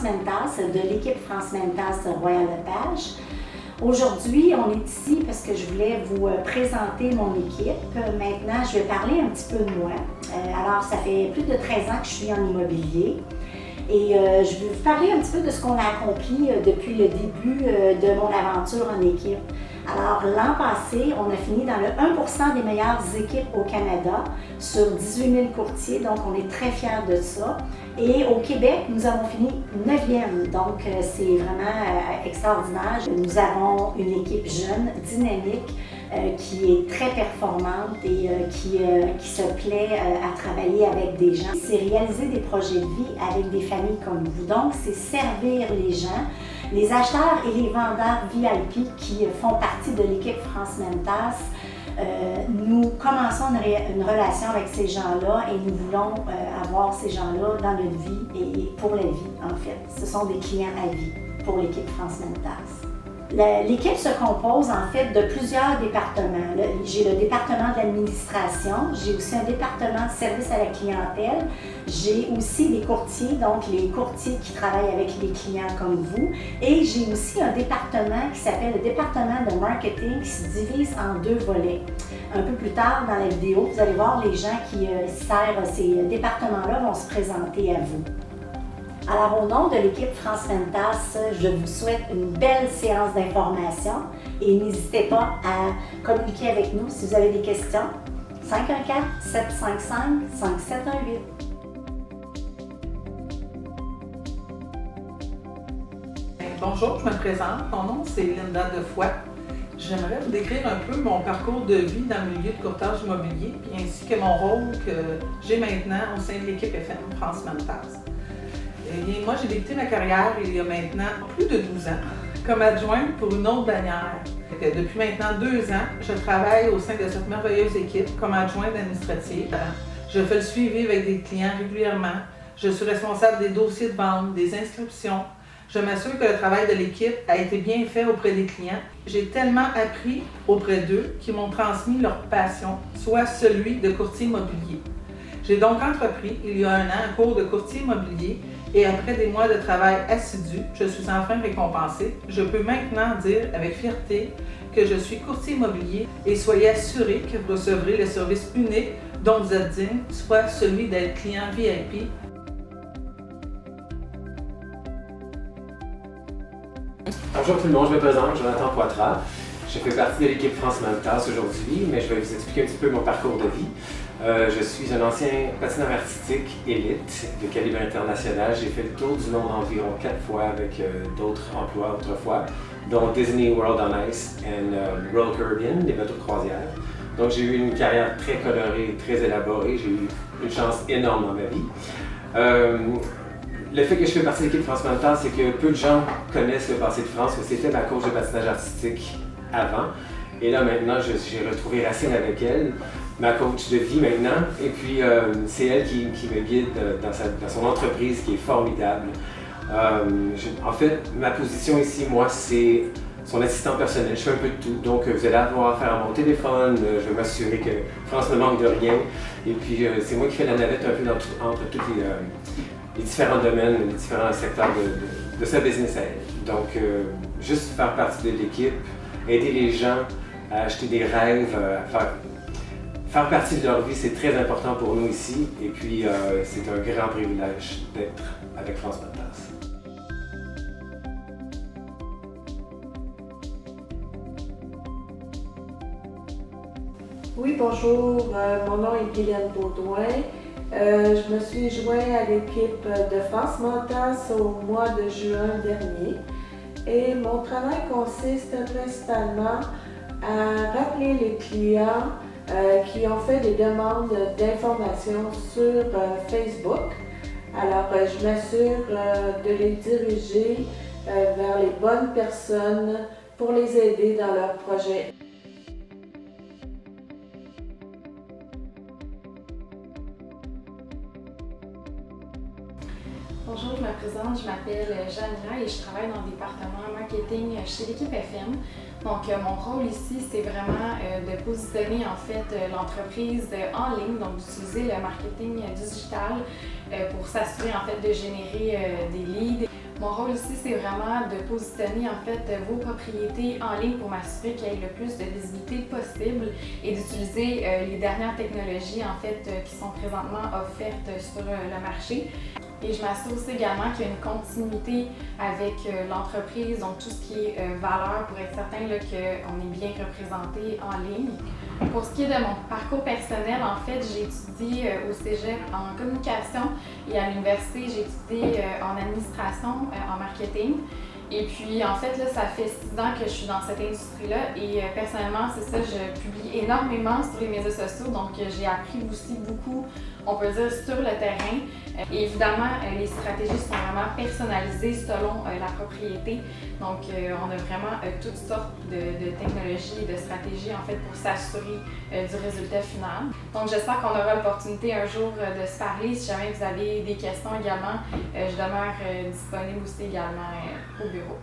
Mentas, de l'équipe France Mentas Royal Lepage. Aujourd'hui, on est ici parce que je voulais vous présenter mon équipe. Maintenant, je vais parler un petit peu de moi. Alors, ça fait plus de 13 ans que je suis en immobilier. Et je vais vous parler un petit peu de ce qu'on a accompli depuis le début de mon aventure en équipe. Alors, l'an passé, on a fini dans le 1% des meilleures équipes au Canada sur 18 000 courtiers, donc on est très fiers de ça. Et au Québec, nous avons fini 9e, donc c'est vraiment extraordinaire. Nous avons une équipe jeune, dynamique, qui est très performante et qui se plaît à travailler avec des gens. C'est réaliser des projets de vie avec des familles comme vous. Donc, c'est servir les gens, les acheteurs et les vendeurs VIP qui font partie de l'équipe France Mentas. Nous commençons une relation avec ces gens-là et nous voulons avoir ces gens-là dans notre vie et pour la vie, en fait. Ce sont des clients à vie pour l'équipe France Mentas. L'équipe se compose en fait de plusieurs départements. J'ai le département de l'administration, j'ai aussi un département de service à la clientèle, j'ai aussi des courtiers, donc les courtiers qui travaillent avec les clients comme vous, et j'ai aussi un département qui s'appelle le département de marketing qui se divise en 2 volets. Un peu plus tard dans la vidéo, vous allez voir les gens qui servent ces départements-là vont se présenter à vous. Alors, au nom de l'équipe France Mentas, je vous souhaite une belle séance d'information et n'hésitez pas à communiquer avec nous si vous avez des questions. 514-755-5718. Bonjour, je me présente. Mon nom, c'est Linda Defoy. J'aimerais vous décrire un peu mon parcours de vie dans le milieu de courtage immobilier, ainsi que mon rôle que j'ai maintenant au sein de l'équipe FM France Mentas. Eh bien, moi, j'ai débuté ma carrière il y a maintenant plus de 12 ans comme adjointe pour une autre bannière. Depuis maintenant 2 ans, je travaille au sein de cette merveilleuse équipe comme adjointe administrative. Je fais le suivi avec des clients régulièrement. Je suis responsable des dossiers de vente, des inscriptions. Je m'assure que le travail de l'équipe a été bien fait auprès des clients. J'ai tellement appris auprès d'eux qu'ils m'ont transmis leur passion, soit celui de courtier immobilier. J'ai donc entrepris il y a 1 an un cours de courtier immobilier et après des mois de travail assidu, je suis enfin récompensée. Je peux maintenant dire avec fierté que je suis courtier immobilier et soyez assurés que vous recevrez le service unique dont vous êtes digne, soit celui d'être client VIP. Bonjour tout le monde, je me présente, Jonathan Poitras. Je fais partie de l'équipe France Mentas aujourd'hui, mais je vais vous expliquer un petit peu mon parcours de vie. Je suis un ancien patineur artistique élite de calibre international. J'ai fait le tour du monde environ 4 fois avec d'autres emplois autrefois, dont Disney World on Ice et Royal Caribbean, des bateaux de croisière. Donc j'ai eu une carrière très colorée, très élaborée. J'ai eu une chance énorme dans ma vie. Le fait que je fais partie de l'équipe France Mentas, c'est que peu de gens connaissent le passé de France, que c'était ma coach de patinage artistique avant. Et là maintenant, j'ai retrouvé racine avec elle, ma coach de vie maintenant. Et puis c'est elle qui me guide dans son entreprise qui est formidable. En fait, ma position ici, moi, c'est son assistant personnel. Je fais un peu de tout. Donc vous allez avoir affaire à mon téléphone, je vais m'assurer que France ne manque de rien. Et puis c'est moi qui fais la navette un peu entre tous les différents domaines, les différents secteurs de sa business à elle. Donc, juste faire partie de l'équipe, aider les gens à acheter des rêves, faire partie de leur vie, c'est très important pour nous ici. Et puis, c'est un grand privilège d'être avec France Mentas. Oui, bonjour, mon nom est Guylaine Baudouin. Je me suis joint à l'équipe de France Mentas au mois de juin dernier et mon travail consiste principalement à rappeler les clients qui ont fait des demandes d'informations sur Facebook. Alors, je m'assure de les diriger vers les bonnes personnes pour les aider dans leurs projets. Bonjour, je me présente, je m'appelle Jamila et je travaille dans le département marketing chez l'équipe FM. Donc, mon rôle ici, c'est vraiment de positionner en fait l'entreprise en ligne, donc d'utiliser le marketing digital pour s'assurer en fait de générer des leads. Mon rôle ici, c'est vraiment de positionner en fait vos propriétés en ligne pour m'assurer qu'il y ait le plus de visibilité possible et d'utiliser les dernières technologies en fait qui sont présentement offertes sur le marché. Et je m'assure aussi également qu'il y a une continuité avec l'entreprise, donc tout ce qui est valeur pour être certain qu'on est bien représenté en ligne. Pour ce qui est de mon parcours personnel, en fait, j'ai étudié au cégep en communication et à l'université, j'ai étudié en administration, en marketing. Et puis, en fait, là, ça fait 6 ans que je suis dans cette industrie-là et personnellement, c'est ça, je publie énormément sur les médias sociaux, donc j'ai appris aussi beaucoup, on peut dire, sur le terrain. Et évidemment, les stratégies sont vraiment personnalisées selon la propriété. Donc, on a vraiment toutes sortes de technologies et de stratégies, en fait, pour s'assurer du résultat final. Donc, j'espère qu'on aura l'opportunité un jour de se parler. Si jamais vous avez des questions également, je demeure disponible aussi également au bureau.